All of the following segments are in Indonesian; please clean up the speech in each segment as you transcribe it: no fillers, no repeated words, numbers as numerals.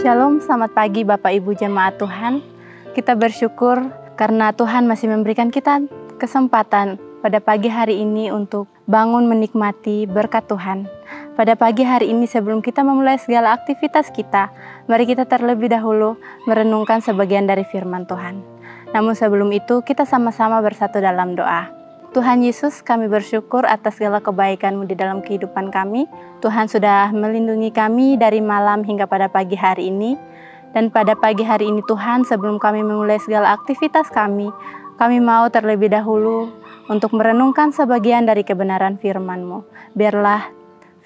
Shalom, selamat pagi Bapak Ibu Jemaat Tuhan. Kita bersyukur karena Tuhan masih memberikan kita kesempatan pada pagi hari ini untuk bangun menikmati berkat Tuhan. Pada pagi hari ini sebelum kita memulai segala aktivitas kita, mari kita terlebih dahulu merenungkan sebagian dari firman Tuhan. Namun sebelum itu kita sama-sama bersatu dalam doa. Tuhan Yesus, kami bersyukur atas segala kebaikan-Mu di dalam kehidupan kami. Tuhan sudah melindungi kami dari malam hingga pada pagi hari ini. Dan pada pagi hari ini Tuhan, sebelum kami memulai segala aktivitas kami mau terlebih dahulu untuk merenungkan sebagian dari kebenaran firman-Mu. Biarlah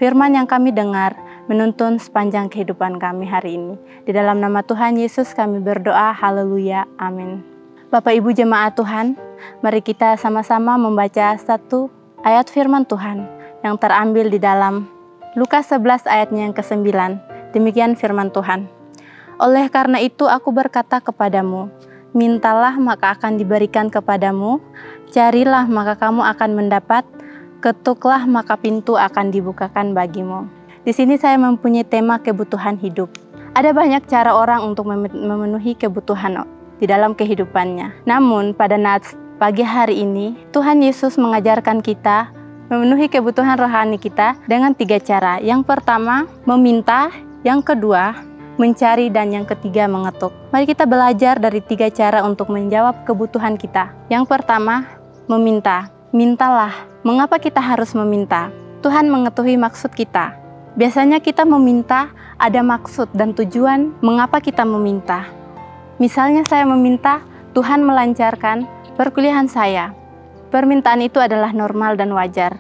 firman yang kami dengar menuntun sepanjang kehidupan kami hari ini. Di dalam nama Tuhan Yesus kami berdoa, haleluya, amin. Bapak Ibu Jemaat Tuhan, mari kita sama-sama membaca satu ayat firman Tuhan yang terambil di dalam Lukas 11 ayatnya yang ke-9. Demikian firman Tuhan. Oleh karena itu aku berkata kepadamu, mintalah maka akan diberikan kepadamu, carilah maka kamu akan mendapat, ketuklah maka pintu akan dibukakan bagimu. Di sini saya mempunyai tema kebutuhan hidup. Ada banyak cara orang untuk memenuhi kebutuhan di dalam kehidupannya. Namun pada pagi hari ini, Tuhan Yesus mengajarkan kita memenuhi kebutuhan rohani kita dengan 3 cara. Yang pertama, meminta. Yang kedua, mencari. Dan yang ketiga, mengetuk. Mari kita belajar dari 3 cara untuk menjawab kebutuhan kita. Yang pertama, meminta. Mintalah. Mengapa kita harus meminta? Tuhan mengetahui maksud kita. Biasanya kita meminta ada maksud dan tujuan mengapa kita meminta. Misalnya saya meminta Tuhan melancarkan perkuliahan saya. Permintaan itu adalah normal dan wajar.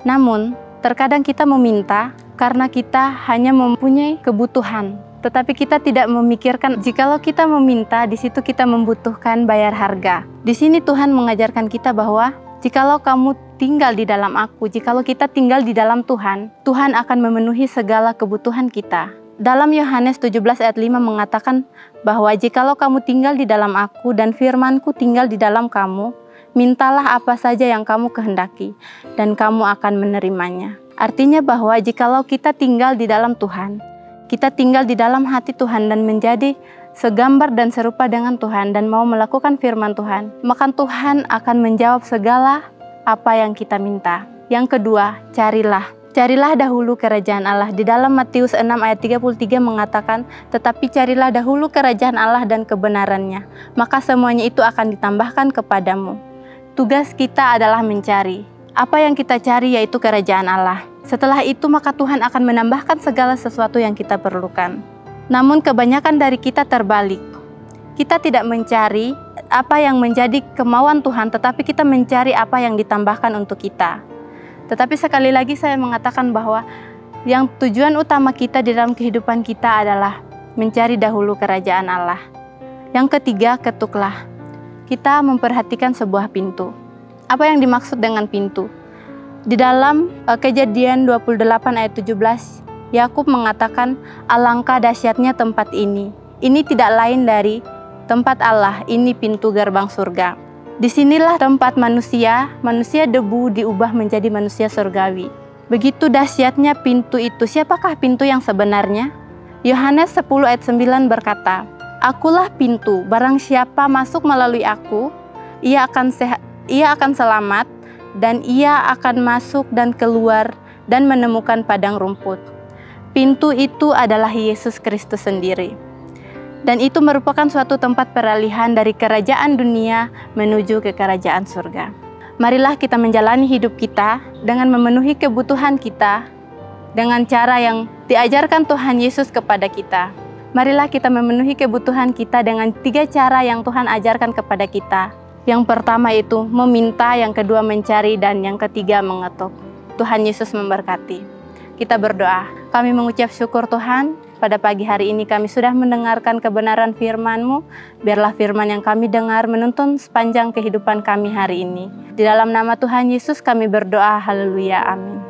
Namun, terkadang kita meminta karena kita hanya mempunyai kebutuhan. Tetapi kita tidak memikirkan jikalau kita meminta, di situ kita membutuhkan bayar harga. Di sini Tuhan mengajarkan kita bahwa jikalau kamu tinggal di dalam aku, jikalau kita tinggal di dalam Tuhan, Tuhan akan memenuhi segala kebutuhan kita. Dalam Yohanes 17 ayat 5 mengatakan bahwa jikalau kamu tinggal di dalam aku dan firman-Ku tinggal di dalam kamu, mintalah apa saja yang kamu kehendaki dan kamu akan menerimanya. Artinya bahwa jikalau kita tinggal di dalam Tuhan, kita tinggal di dalam hati Tuhan dan menjadi segambar dan serupa dengan Tuhan dan mau melakukan firman Tuhan, maka Tuhan akan menjawab segala apa yang kita minta. Yang kedua, carilah. Carilah dahulu kerajaan Allah. Di dalam Matius 6 ayat 33 mengatakan, tetapi carilah dahulu kerajaan Allah dan kebenarannya, maka semuanya itu akan ditambahkan kepadamu. Tugas kita adalah mencari. Apa yang kita cari yaitu kerajaan Allah. Setelah itu maka Tuhan akan menambahkan segala sesuatu yang kita perlukan. Namun kebanyakan dari kita terbalik. Kita tidak mencari apa yang menjadi kemauan Tuhan, tetapi kita mencari apa yang ditambahkan untuk kita. Tetapi sekali lagi saya mengatakan bahwa yang tujuan utama kita di dalam kehidupan kita adalah mencari dahulu kerajaan Allah. Yang ketiga, ketuklah. Kita memperhatikan sebuah pintu. Apa yang dimaksud dengan pintu? Di dalam Kejadian 28 ayat 17, Yakub mengatakan, alangkah dahsyatnya tempat ini. Ini tidak lain dari tempat Allah, ini pintu gerbang surga. Disinilah tempat manusia debu diubah menjadi manusia surgawi. Begitu dahsyatnya pintu itu. Siapakah pintu yang sebenarnya? Yohanes 10 ayat 9 berkata, akulah pintu, barang siapa masuk melalui aku, ia akan selamat, dan ia akan masuk dan keluar dan menemukan padang rumput. Pintu itu adalah Yesus Kristus sendiri. Dan itu merupakan suatu tempat peralihan dari kerajaan dunia menuju ke kerajaan surga. Marilah kita menjalani hidup kita dengan memenuhi kebutuhan kita dengan cara yang diajarkan Tuhan Yesus kepada kita. Marilah kita memenuhi kebutuhan kita dengan 3 cara yang Tuhan ajarkan kepada kita. Yang pertama itu meminta, yang kedua mencari, dan yang ketiga mengetuk. Tuhan Yesus memberkati. Kita berdoa. Kami mengucap syukur Tuhan. Pada pagi hari ini kami sudah mendengarkan kebenaran firman-Mu. Biarlah firman yang kami dengar menuntun sepanjang kehidupan kami hari ini. Di dalam nama Tuhan Yesus kami berdoa, haleluya, amin.